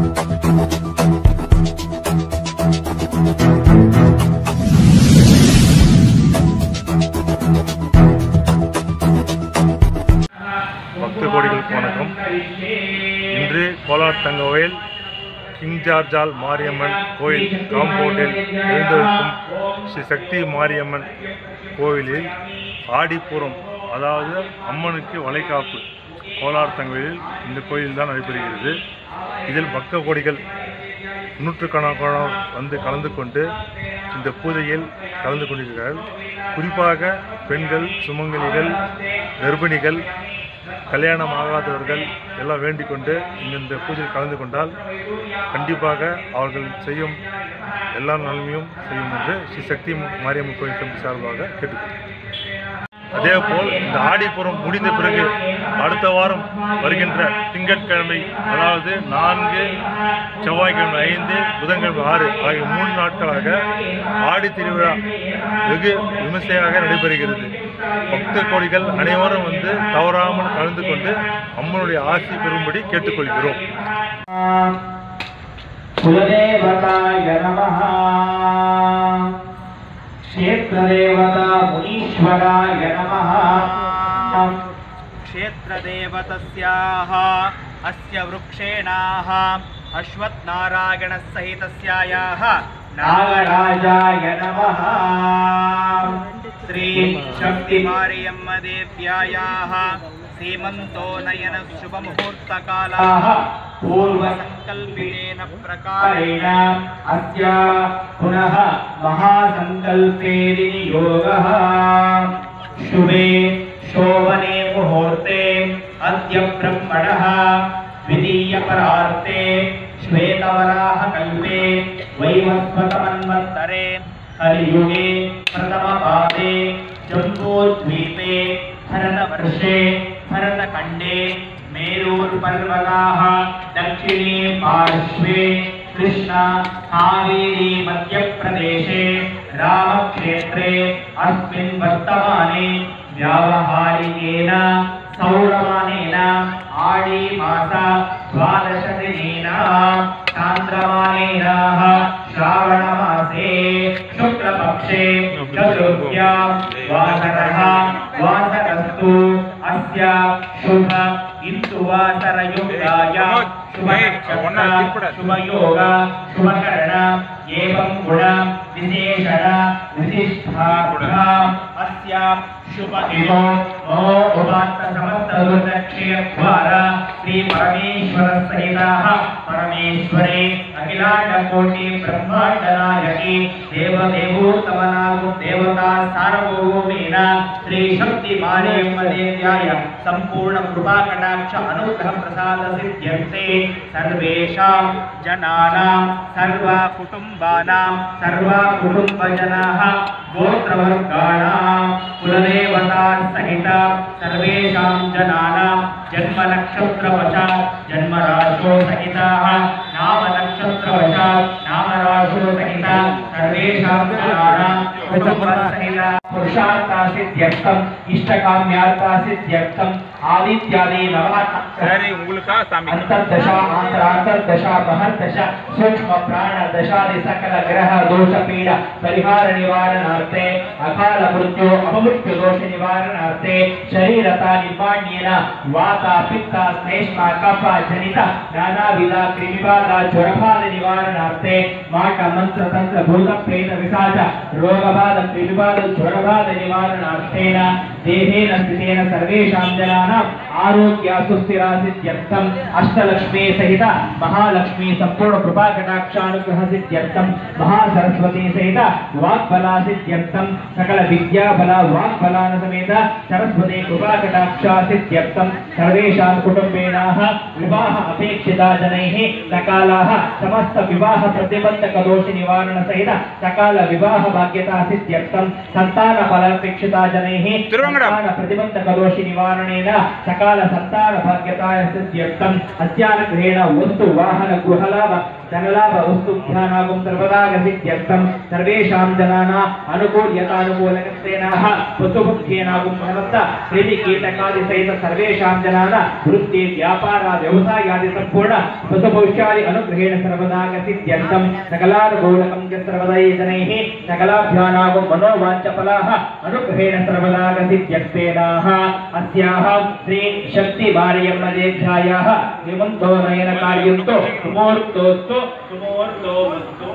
பக்த கோடிகளுக்கு வணக்கம். இன்று கோலார் தங்கவயல் கிங் ஜார்ஜால் மாரியம்மன் கோயில் காம்பவுண்டில் எழுந்திருக்கும் ஸ்ரீ சக்தி மாரியம்மன் கோவிலில் ஆடிப்பூரம், அதாவது அம்மனுக்கு வளைகாப்பு கோலார் தங்கவயலில் இந்த கோயில் தான் நடைபெறுகிறது. இதில் பக்த கோடிகள் நூற்றுக்கணக்கானோர் வந்து கலந்து கொண்டு இந்த பூஜையில் கலந்து கொண்டிருக்கிறார்கள். குறிப்பாக பெண்கள், சுமங்கலிகள், கர்ப்பிணிகள், கல்யாணம் ஆகாதவர்கள் எல்லாம் வேண்டிக் கொண்டு இந்த பூஜையில் கலந்து கொண்டால் கண்டிப்பாக அவர்கள் செய்யும் எல்லா நன்மையும் செய்யும் என்று ஸ்ரீ சக்தி மாரியம்மன் கோயில் கமிட்டி சார்பாக கேட்டுக்கொள்கிறேன். அதேபோல் இந்த ஆடிப்புறம் முடிந்த பிறகு அடுத்த வாரம் வருகின்ற திங்கட்கிழமை, அதாவது 4, செவ்வாய்க்கிழமை 5, புதன்கிழமை 6 ஆகிய 3 நாட்களாக ஆடி திருவிழா வெகு விமர்சையாக நடைபெறுகிறது. பக்த கோடிகள் அனைவரும் வந்து தவறாமல் கலந்து கொண்டு அம்மனுடைய ஆசி பெறும்படி கேட்டுக்கொள்கிறோம். क्षेत्रदेवता मुनीश्वराय नमः। क्षेत्रदेवतस्याः अस्य वृक्षेणाः अश्वत्थनारायणसहितस्यायाः नागराजाय नमः। श्री शक्ति मारियम्म देव्यायाः सीमन्तोनयन शुभमुहूर्तकालाः पूर्वसङ्कल्पितेन प्रकारेण अस्य पुनः महासङ्कल्पे विनियोगः। शुभे शोभने मुहूर्ते अद्य ब्रह्मणः द्वितीयपरार्ते श्वेतवराहकल्पे वैवस्वतमन्वन्तरे कलियुगे प्रथमपादे जम्बूद्वीपे भरतवर्षे भरतखण्डे मेरूर्पर्वताः दक्षिणे पार्श्वे कृष्णा कावेरी मध्यप्रदेशे रामक्षेत्रे अस्मिन् वर्तमाने व्यावहारिकेन सौरमानेन आडीमास 12 दिनेन चान्द्रमानेन श्रावणमासे शुक्लपक्षे चतुर्थ्यां वासरः वासरस्तु अस्य शुभ इंदुवासरयुक्ताय शुभयोग शुभकर्ण एवं गुण विशेषण विशिष्टा अस्य शुभ दिवो उपात्त समस्त दुर्दक्षिणद्वारा श्री परमेश्वर सहिताः परमेश्वरे अखिलांड कोटि ब्रह्मांड नायकी देवदेवोत्तमनागु देवता सार्वभौमेन श्री शक्ति मारियम्म देव्याय संपूर्ण कृपा कटाक्ष अनुग्रह प्रसाद सिद्ध्यन्ते सर्वेषां जनानां सर्व कुटुंबानां सर्व कुटुंबजनाः गोत्रवर्गाणां कुलदेवता सहित सर्वेषां जनानां जन्म नक्षत्रवशात् जन्मराशो सहिताः नाम नक्षत्रवशात् नामराशो सहित सर्वेषां जनानां कुटुंबसहित पुरुषार्थसिद्ध्यर्थं इष्टकाम्यार्थसिद्ध्यर्थं आदित्यादि अंतर्दशा अंतरांतर्दशा बहर्दशा सूक्ष्म प्राण दशादि सकल ग्रह दोष पीड़ा परिहार निवारणार्थे अकाल मृत्यु अपमृत्यु दोष निवारणार्थे शरीरता निर्माण्येन वाता पित्ता श्लेष्मा कफ जनित नानाविध कृमिबाधा ज्वरबाध निवारणार्थे माट मंत्र तंत्र भूत प्रेत विशाच रोगबाध कृमिबाध ज्वरबाध निवारणार्थेन देहेन स्थितेन सर्वेषां जनानां आरोग्य सुस्थिरासिद्ध्यर्थं अष्टलक्ष्मी सहित महालक्ष्मी संपूर्ण कृपा कटाक्षानुग्रह सिद्ध्यर्थं महासरस्वती सहित वाक्बला सिद्ध्यर्थं सकल विद्या बल वाक्बलान समेत सरस्वती कृपा कटाक्षा सिद्ध्यर्थं सर्वेषां कुटुंबेनाः विवाह अपेक्षिता जनैः सकालाः समस्त विवाह प्रतिबंधक दोष निवारण सहित सकाल विवाह भाग्यता सिद्ध्यर्थं संतान फलापेक्षिता जनैः संतान प्रतिबंधक दोष निवारणेन सकाल संतान भाग्यता सिद्ध्यर्थं अत्यानुग्रहेण वस्तु वाहन गृहलाभ धनलाभ वस्तुभ्यानागुं सर्वदा गसित्यर्थं सर्वेषां जनानां अनुकूल्यतानुकूलकत्वेनाः पशुभुक्त्येनागुं समस्त प्रीतिकीटकादि सहित सर्वेषां जनानां वृत्ति व्यापार व्यवसायादि संपूर्ण पशुभविष्यादि अनुग्रहेण सर्वदा गसित्यर्थं सकलानुकूलकं च सर्वदा जनैः सकलाभ्यानागुं मनोवाञ्छफलाः अनुग्रहेण सर्वदा गसित्यर्थेनाः अस्याः श्री शक्ति मारियम्मदेव्यायाः हेमन्तोनयन कार्यन्तु सुमुहूर्तोस्तु सुमुहूर्तोऽस्तु।